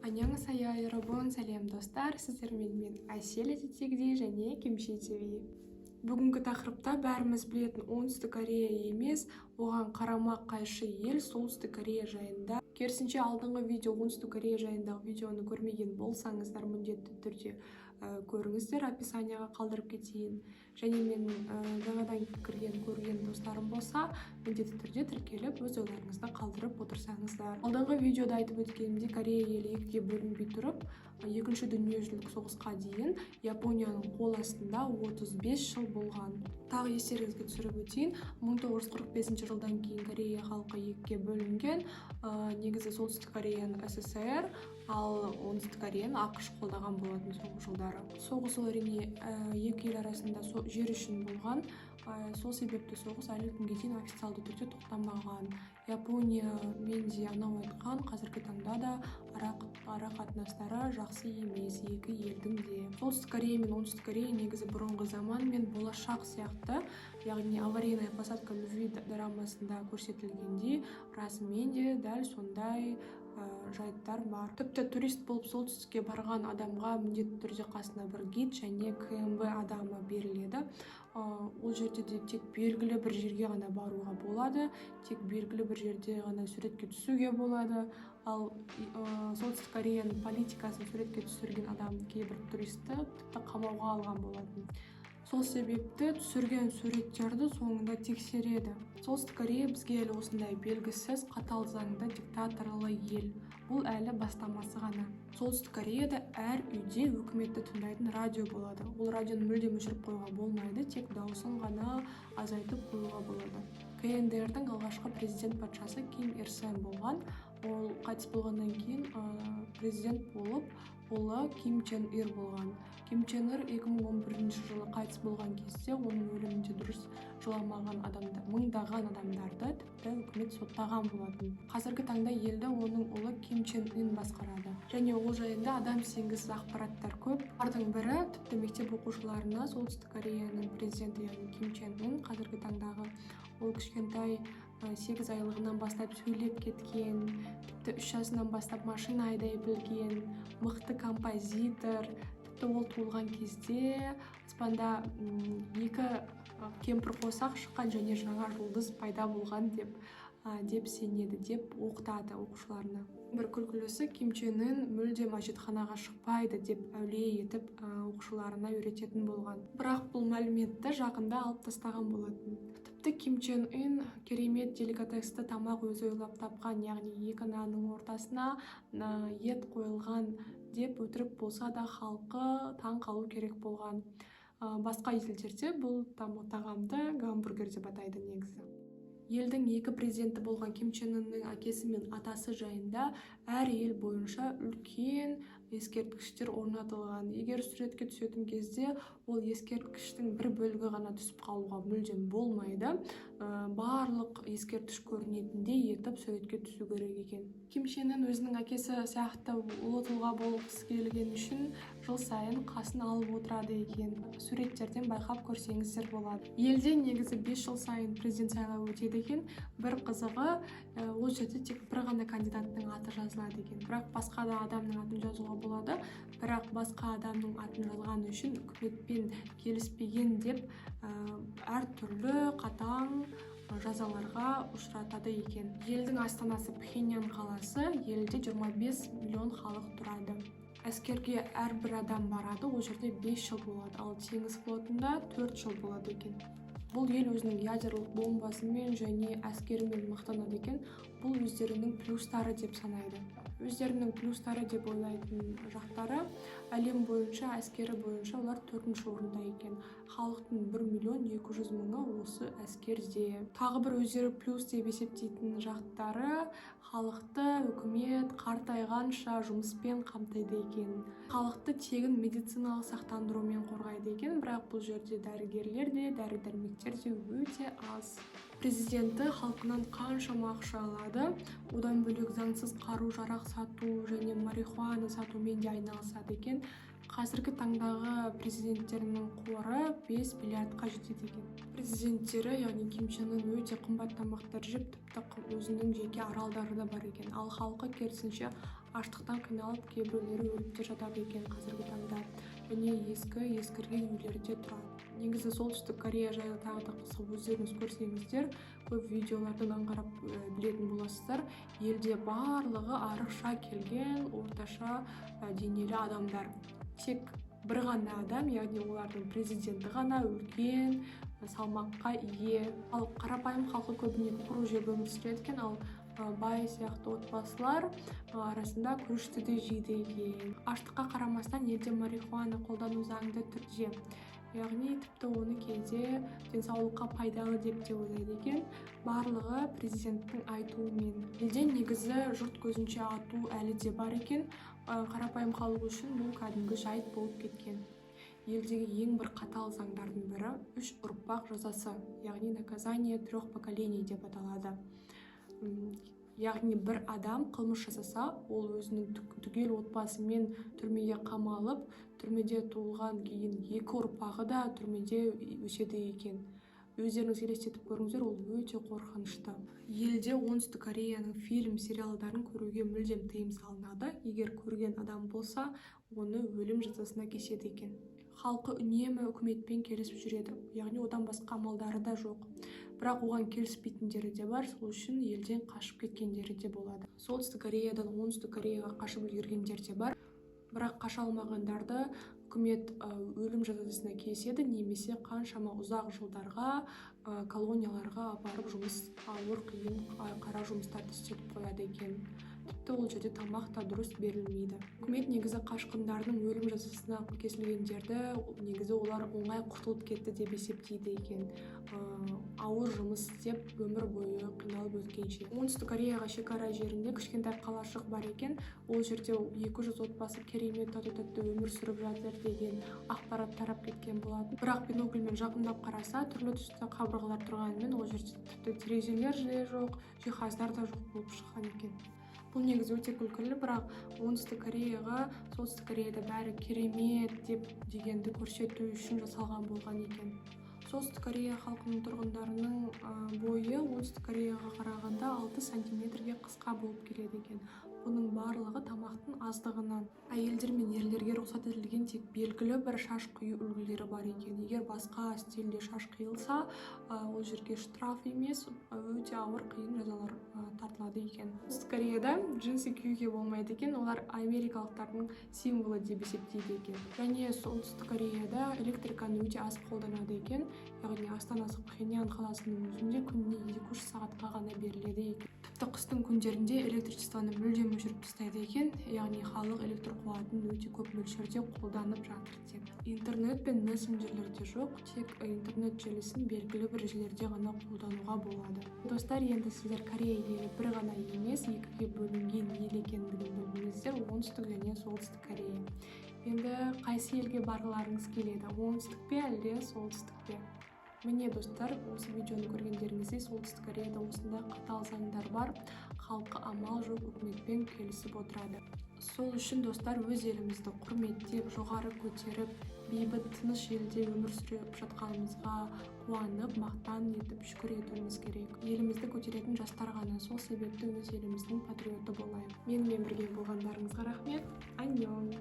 Annyeonghaseyo, Yorobun, сәлем достар, сіздермен мен Әсел Тегдей және Кимчи ТВ. Бүгінгі тақырыпта бәріміз білетін Оңтүстік Корея емес, оған қарама қайшы ел Солтүстік Корея жайында. Керісінше алдыңғы видео Оңтүстік Корея жайындағы видеоны көрмеген болсаңыздар, міндетті түрде көріңіздер, описанияға қалдырып кетейін. Және мен жаңадан көрген достарым болса, міндетті түрде тіркеліп, өз ойларыңызды қалдырып отырсаңыздар. Алдыңғы видеода айтып өткенімде, Корея елі екіге бөлінбей тұрып, екінші дүниежүзілік соғысқа дейін Японияның қол астында 35 жыл болған. Тағы естеріңізге түсіріп өтейін, 1945 жылдан кейін Корея халқы екіге бөлінген. Негізі Солтүстік Кореяны СССР, ал Оңтүстік Кореяны ақш қолдаған болатын соңғы жылдары. Соғыс әрине екі ел арасында жер үшін болған. Сол себепті соғыс әлі күнге дейін официалды түрде тоқтамаған. Япония мен де анау айтқан, қазіргі таңда да ара қатынастары жақсы емес екі елдің де. Солтүстік Корея мен Оңтүстік Корея негізі бұрынғы заман мен болашақ сияқты, яғни аварийная посадка любви драмасында көрсетілгендей, расымен де дәл сондай жайттар бар. Тіпті турист болып солтүстікке барған адамға міндетті түрде қасына бір гид және КМБ адамы беріледі. Ол жерде де тек белгілі бір жерге ғана баруға болады, тек белгілі бір жерде ғана суретке түсуге болады. Ал Солтүстік Кореяның политикасын суретке түсірген адам кейбір туристі тіпті қамауға алған болатын. Сол себепті түсірген суреттерді соңында тексереді. Солтүстік Корея бізге әлі осындай белгісіз қатал заңды диктаторлы ел. Бұл әлі бастамасы ғана. Солтүстік Кореяда әр үйде өкіметті тыңдайтын радио болады. Ол радионы мүлдем өшіріп қоюға болмайды, тек дауысын ғана азайтып қоюға болады. КНДР-дің алғашқы президент патшасы Ким Ир Сен болған. Ол қайтыс болғаннан кейін президент болып, олы Ким Чен Ир болған. Ким Чен Ир 2011 жылы қайтыс болған кезде оның өлімінде дұрыс жыламаған мыңдаған адамдарды тіпті үкімет соттаған болатын. Қазіргі таңда елді оның ұлы Ким Чен Ын басқарады. Және ол жайында адам сенгісіз ақпараттар көп. Олардың бірі тіпті мектеп оқушыларына Солтүстік Кореяның президенті яғни Ким Чен Ын қазіргі таңдағы ол кішкентай 8 айлығынан бастап сөйлеп кеткен, тіпті 3 жасынан бастап машина айдай білген, мықты композитор, тіпті ол туылған кезде аспанда екі кемпір қосақ шыққан және жаңа жұлдыз пайда болған деп сенеді, деп оқытады оқушыларына. Бір күлкілісі, Ким Чен Ын мүлдем әжетханаға шықпайды деп әулие етіп оқушыларына үйрететін болған. Бірақ бұл мәліметті жақында алып тастаған болатын. Тіпті Ким Чен Ын керемет деликатесті тамақ өзі ойлап тапқан, яғни екі нанның ортасына ет қойылған деп өтірік болса да халқы таң қалу керек болған. Басқа елдерде бұл тағамды гамбургер деп атайды негізі. Елдің екі президенті болған Ким ЧенЫнның әкесі мен атасы жайында әр ел бойынша үлкен ескерткіштер орнатылған. Егер суретке түсетін кезде ол ескерткіштің бір бөлігі ғана түсіп қалуға мүлдем болмайды. Барлық ескерткіш көрінетіндей етіп суретке түсу керек екен. Ким Чен Ын өзінің әкесі сияқты ұлы тұлға болғысы келген үшін жыл сайын қасын алып отырады екен. Суреттерден байқап көрсеңіздер болады. Елде негізі 5 жыл сайын президент сайлауы өтеді екен. Бір қызығы, ол жерде тек бір ғана кандидаттың аты жазылады екен. Бірақ басқа да адамның атын жазуға болады. Бірақ басқа адамның атын жазғаны үшін үкіметпен келіспеген деп әртүрлі қатаң жазаларға ұшыратады екен. Елдің астанасы Пхеньян қаласы, елде 25 миллион халық тұрады. Әскерге әрбір адам барады, ол жерде 5 жыл болады, ал теңіз флотында 4 жыл болады екен. Бұл ел өзінің ядерлық бомбасымен және әскерімен мақтанады екен. Бұл өздерінің плюстары деп санайды. Өздерінің плюстары деп ойлайтын жақтары, әлем бойынша, әскері бойынша олар 4-ші орында екен. Халықтың 1.200.000 осы әскерде. Тағы бір өздері плюс деп есептейтін жақтары, халықты үкімет қартайғанша жұмыспен қамтайды екен. Халықты тегін медициналық сақтандырумен қорғайды екен, бірақ бұл жерде дәрігерлер де, дәрі-дәрмектер де өте аз. Президенті халқынан қаншама ақша алады, одан бөлек заңсыз қару-жарақ сату және марихуана сатумен де айналысады екен. Қазіргі таңдағы президенттерінің қоры 5 миллиардқа жетеді екен. Президенттері, яғни Ким Чен Ын өте қымбат тамақтар жеп, тіпті өзінің жеке аралдары да бар екен. Ал халқы керісінше Аштықтан қиналып кейбіреулері өліп те жатады екен қазіргі таңда. Және ескірген үйлерде тұрады. Негізі солтүстік Корея жайлы тағы да қысқа өздеріңіз көрсеңіздер, көп видеолардан аңғарып білетін боласыздар. Елде барлығы арықша келген орташа денелі адамдар. Тек бір ғана адам, яғни олардың президенті ғана үлкен салмаққа ие. Ал қарапайым халқы көбіне құр жеп өмір сүреді екен, ал бай сияқты отбасылар арасында күрішті де жейді екен. Аштыққа қарамастан елде марихуана қолдану заңды түрде, яғни тіпті оны кейде денсаулыққа пайдалы деп те ойлайды екен. Барлығы президенттің айтуымен. Елде негізі жұрт көзінше ату әлі де бар екен. Қарапайым халық үшін бұл кәдімгі жайт болып кеткен. Елдегі ең бір қатал заңдардың бірі 3 ұрпақ жазасы, яғни наказание 3 поколений деп аталады. Яғни бір адам қылмыс жасаса, ол өзінің түгел отбасымен түрмеге қамалып, түрмеде туылған кейін 2 ұрпағы да түрмеде өседі екен. Өздеріңіз елестетіп көріңіздер, ол өте қорқынышты. Елде оңтүстік Кореяның фильм, сериалдарын көруге мүлдем тыйым салынады. Егер көрген адам болса, оны өлім жазасына кеседі екен. Халқы үнемі үкіметпен келісіп жүреді, яғни одан басқа амалдары да жоқ. Бірақ оған келіспейтіндері де бар, сол үшін елден қашып кеткендері де болады. Солтүстік Кореядан оңтүстік Кореяға қашып үлгергендер де бар, бірақ қаша алмағандарды үкімет өлім жазасына кеседі, немесе қаншама ұзақ жылдарға колонияларға апарып ауыр қиын қара жұмыстарды істетіп қояды екен. Тіпті ол жерде тамақ та дұрыс берілмейді. Үкімет негізі қашқындардың өлім жазасына кесілгендерді негізі олар оңай құтылып кетті деп есептейді екен. Ауыр жұмыс істеп өмір бойы қиналып өткенше. Оңтүстік Кореяға шекара жерінде кішкентай қалашық бар екен. Ол жерде 200 отбасы керемет тату-тәтті өмір сүріп жатыр деген ақпарат тарап кеткен болатын. Бірақ бинокльмен жақындап қараса, түрлі түсті қабырғалар тұрғанымен ол жерде тіпті терезелер де жоқ, жиһаздар да жоқ болып шыққан екен. Бұл негізі өте күлкілі, бірақ оңтүстік Кореяға солтүстік Кореяда бәрі керемет дегенді көрсету үшін жасалған болған екен. Солтүстік Корея халқының тұрғындарының бойы оңтүстік Кореяға қарағанда 6 сантиметрге қысқа болып келеді екен. Бұның барлығы тамақтың аздығынан. Әйелдер мен ерлерге рұқсат етілген тек белгілі бір шаш қию үлгілері бар екен. Егер басқа стильде шаш қиылса, ол жерге штраф емес, өте ауыр қиын жазалар тартылады екен. Оңтүстік Кореяда джинсы киюге болмайды екен, олар америкалықтардың символы деп есептейді екен. Және солтүстік Кореяда электриканы өте аз қолданады екен, яғни астанасы Пхеньян қаласының өзінде күніне 2-3 сағатқа ғана беріледі екен. Тіпті қыстың күндерінде электричествоны мүлдем өшіріп тастайды екен, яғни халық электр қуатын өте көп мөлшерде қолданып жатыр деп. Интернет пен мессенджерлерде жоқ, тек интернет желісін белгілі бір жерлерде ғана қолдануға болады. Достар, енді сіздер Корея елі бір ғана емес, екіге бөлінген ел екендігін білдіңіздер, оңтүстік және солтүстік Корея. Енді қайсы елге барғыларыңыз келеді, оңтүстік пе әлде солтүстік пе? Міне достар, осы видеоны көргендеріңізде солтүстік Кореяда осындай қатал заңдар бар, халқы амал жоқ үкіметпен келісіп отырады. Сол үшін достар, өз елімізді құрметтеп, жоғары көтеріп, бейбіт тыныш елде өмір сүріп жатқанымызға қуанып, мақтан етіп, шүкір етуіміз керек. Елімізді көтеретін жастар ғана, сол себепті өз еліміздің патриоты болайық. Менімен бірге болғандарыңызға рахмет. Аньон!